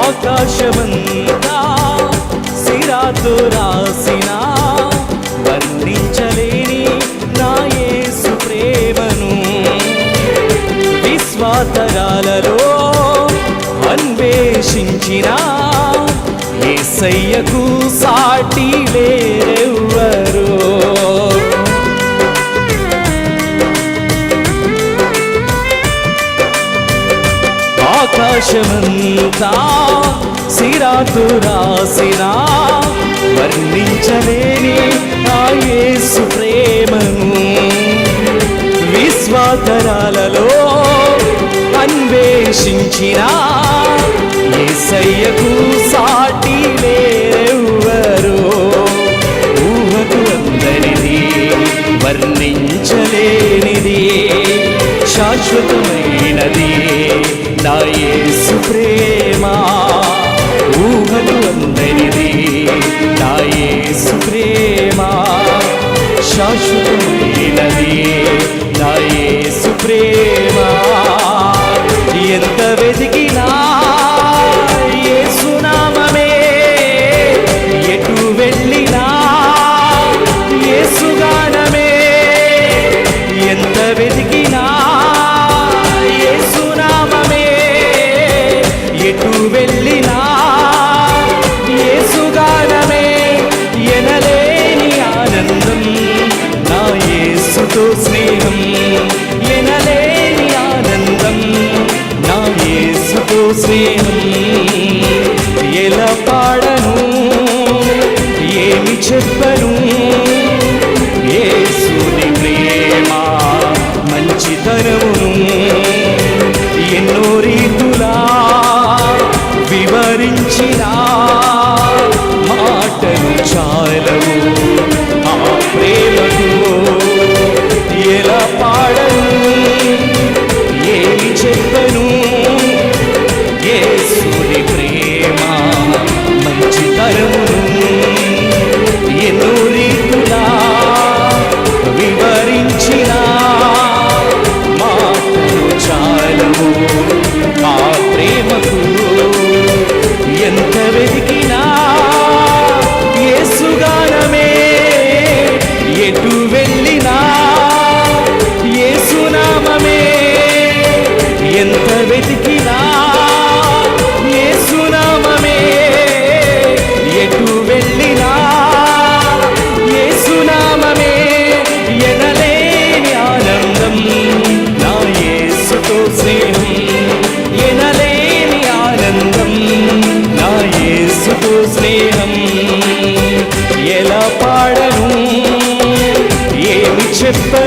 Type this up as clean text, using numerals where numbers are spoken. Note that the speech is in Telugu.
ఆకాశమంతా సిరాతో రాసిన వర్ణించలేని నా యేసు ప్రేమను విశ్వాతరాలలో అన్వేషించిన యేసయ్యకు సాటి లేరెవ్వరు. ఆకాశమంతా సిరాతో రాసిన వర్ణించలేని నా యేసు ప్రేమను విశ్వాతరాలలో అన్వేషించిన యేసయ్యకు సాటి లేరెవ్వరు. ఊహకు అందనిది వర్ణించలేనిది శాశ్వతమైనది నా యేసు ప్రేమ. ఊహకు అందనిది నా యేసు ప్రేమ శాశ్వతమైనది నా యేసు ప్రేమ. ఎంత వెతికినా యేసు నామమే, ఎటు వెళ్ళినా యేసు గానమే. ఎంత వెతికినా యేసు నామమే, ఎటు వెళ్ళినా యేసు గానమే. ఎనలేని ఆనందం నా యేసుతో స్నేహం, ఎనలేని ఆనందం నా యేసుతో స్నేహం. ఎలా పాడను ఏమి చెప్పను యేసుని ప్రేమ మంచితనమును ఎన్నో రీతులా వివరించిన మాటలు చాలవు ఆ ప్రేమకు. ఎలా పాడను ఏమి చెప్పను యేసుని ప్రేమ మంచితనమును ఎన్నో రీతులా వివరించిన మాటలు చాలవు ఆ ప్రేమకు. ఎంత వెతికినా యేసు గానమే, ఎటు వెళ్ళినా యేసు నామమే. ఎంత వెతికినా యేసు నామమే, ఎటు వెళ్ళినా యేసు నామమే. ఎనలేని ఆనందం నా యేసుతో స్నేహం, ఎనలేని ఆనందం నా యేసుతో స్నేహం. ఎలా పాడను ఏమి చెప్పను